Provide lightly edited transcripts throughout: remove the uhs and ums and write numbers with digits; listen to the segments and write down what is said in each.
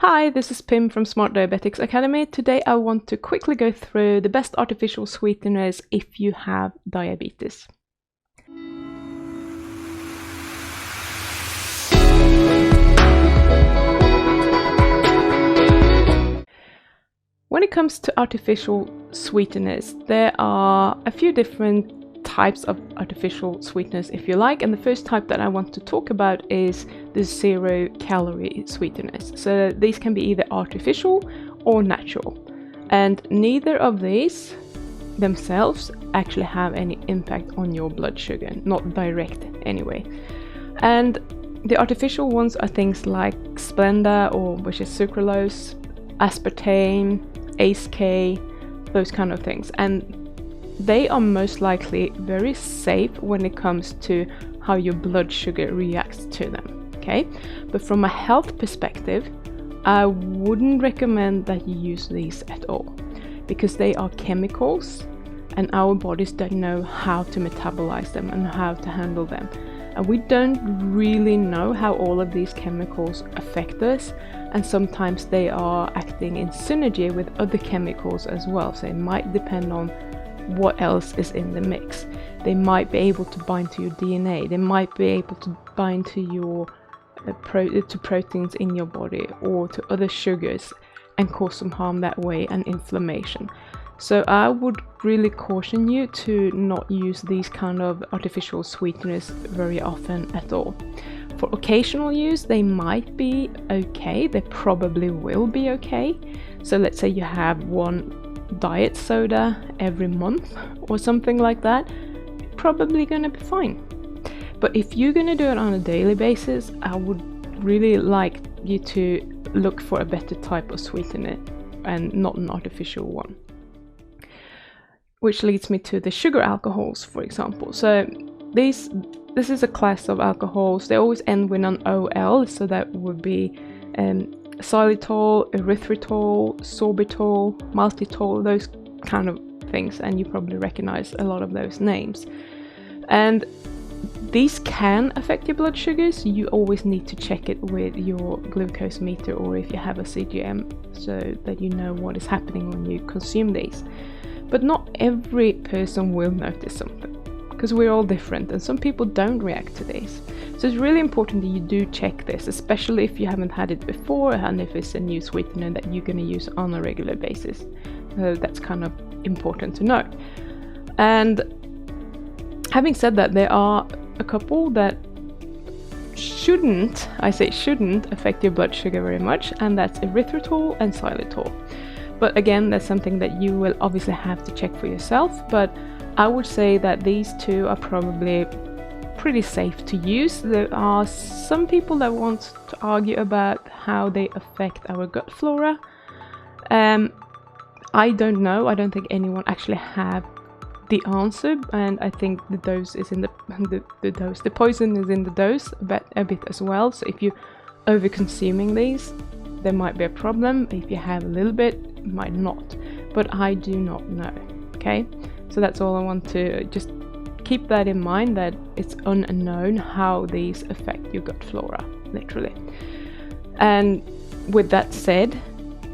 Hi, this is Pim from Smart Diabetics Academy. Today I want to quickly go through the best artificial sweeteners if you have diabetes. When it comes to artificial sweeteners, there are a few different types of artificial sweeteners if you like, and the first type that I want to talk about is the 0-calorie sweeteners. So these can be either artificial or natural, and neither of these themselves actually have any impact on your blood sugar, not direct anyway. And the artificial ones are things like Splenda, or which is sucralose, aspartame, ACE, those kind of things, and they are most likely very safe when it comes to how your blood sugar reacts to them, okay? But from a health perspective, I wouldn't recommend that you use these at all, because they are chemicals and our bodies don't know how to metabolize them and how to handle them. And we don't really know how all of these chemicals affect us, and sometimes they are acting in synergy with other chemicals as well, so it might depend on what else is in the mix. They might be able to bind to your DNA, they might be able to bind to your to proteins in your body or to other sugars and cause some harm that way and inflammation. So I would really caution you to not use these kind of artificial sweeteners very often at all. For occasional use, they might be okay, they probably will be okay. So let's say you have one diet soda every month or something like that, probably gonna be fine. But if you're gonna do it on a daily basis, I would really like you to look for a better type of sweetener and not an artificial one. Which leads me to the sugar alcohols, for example. So this is a class of alcohols. They always end with an OL, so that would be xylitol, erythritol, sorbitol, maltitol, those kind of things, and you probably recognize a lot of those names. And these can affect your blood sugars. You always need to check it with your glucose meter, or if you have a CGM, so that you know what is happening when you consume these. But not every person will notice something, because we're all different and some people don't react to these. So it's really important that you do check this, especially if you haven't had it before and if it's a new sweetener that you're going to use on a regular basis. So that's kind of important to know. And having said that, there are a couple that shouldn't affect your blood sugar very much, and that's erythritol and xylitol. But again, that's something that you will obviously have to check for yourself, but I would say that these two are probably pretty safe to use. There are some people that want to argue about how they affect our gut flora. I don't know. I don't think anyone actually have the answer, and I think the dose is in the poison is in the dose a bit as well. So if you're over consuming these, there might be a problem. If you have a little bit, it might not. But I do not know. Okay. So that's all I want to just keep that in mind, that it's unknown how these affect your gut flora, literally. And with that said,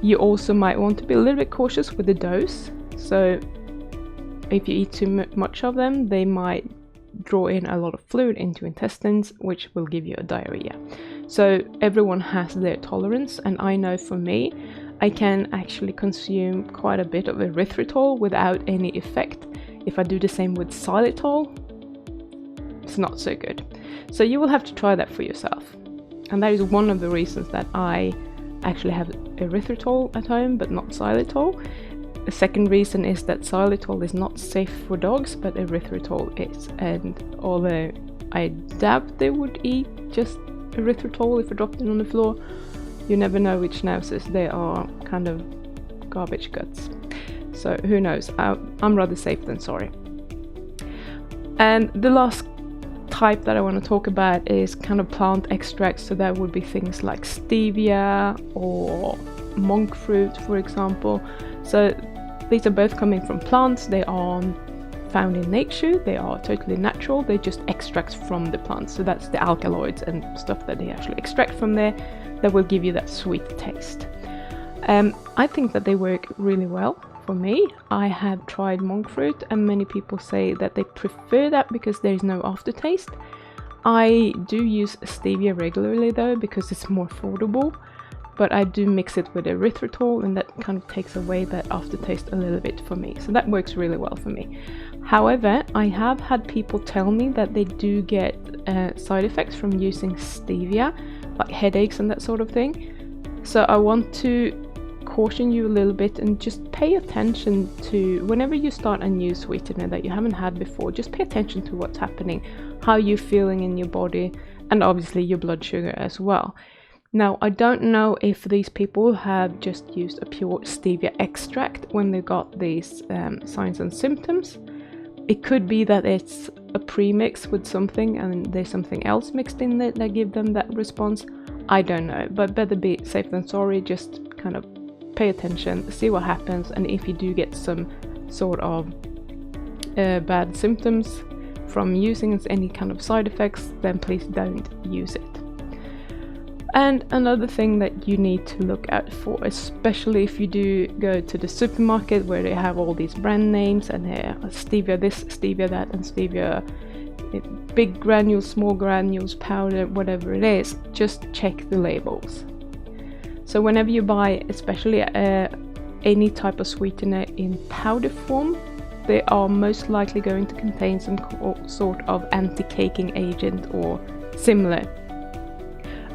you also might want to be a little bit cautious with the dose. So if you eat too much of them, they might draw in a lot of fluid into intestines, which will give you a diarrhea. So everyone has their tolerance, and I know for me, I can actually consume quite a bit of erythritol without any effect. If I do the same with xylitol, it's not so good. So you will have to try that for yourself. And that is one of the reasons that I actually have erythritol at home, but not xylitol. The second reason is that xylitol is not safe for dogs, but erythritol is. And although I doubt they would eat just erythritol if I dropped it on the floor, you never know which schnauzers. They are kind of garbage guts. So who knows? I'm rather safe than sorry. And the last type that I want to talk about is kind of plant extracts. So that would be things like stevia or monk fruit, for example. So these are both coming from plants. They are found in nature. They are totally natural. They just extract from the plants. So that's the alkaloids and stuff that they actually extract from there that will give you that sweet taste. I think that they work really well for me. I have tried monk fruit, and many people say that they prefer that because there is no aftertaste. I do use stevia regularly though, because it's more affordable, but I do mix it with erythritol, and that kind of takes away that aftertaste a little bit for me. So that works really well for me. However, I have had people tell me that they do get side effects from using stevia, like headaches and that sort of thing. So I want to caution you a little bit and just pay attention to, whenever you start a new sweetener that you haven't had before, just pay attention to what's happening, how you're feeling in your body, and obviously your blood sugar as well. Now, I don't know if these people have just used a pure stevia extract when they got these signs and symptoms. It could be that it's a premix with something and there's something else mixed in there that give them that response. I don't know, but better be safe than sorry. Just kind of pay attention, see what happens, and if you do get some sort of bad symptoms from using any kind of side effects, then please don't use it. And another thing that you need to look out for, especially if you do go to the supermarket where they have all these brand names and stevia this, stevia that, and stevia big granules, small granules, powder, whatever it is, just check the labels. So whenever you buy, especially any type of sweetener in powder form, they are most likely going to contain some sort of anti-caking agent or similar.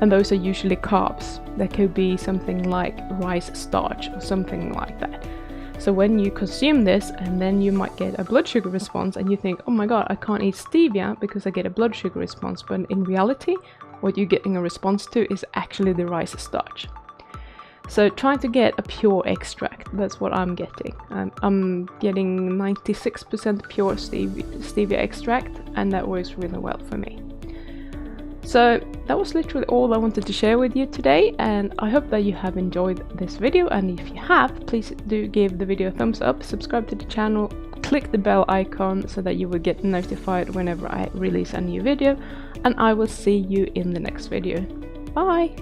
And those are usually carbs. There could be something like rice starch or something like that. So when you consume this, and then you might get a blood sugar response and you think, oh my god, I can't eat stevia because I get a blood sugar response. But in reality, what you're getting a response to is actually the rice starch. So try to get a pure extract. That's what I'm getting. I'm getting 96% pure stevia extract, and that works really well for me. So that was literally all I wanted to share with you today, and I hope that you have enjoyed this video. And if you have, please do give the video a thumbs up, subscribe to the channel, click the bell icon so that you will get notified whenever I release a new video, and I will see you in the next video. Bye!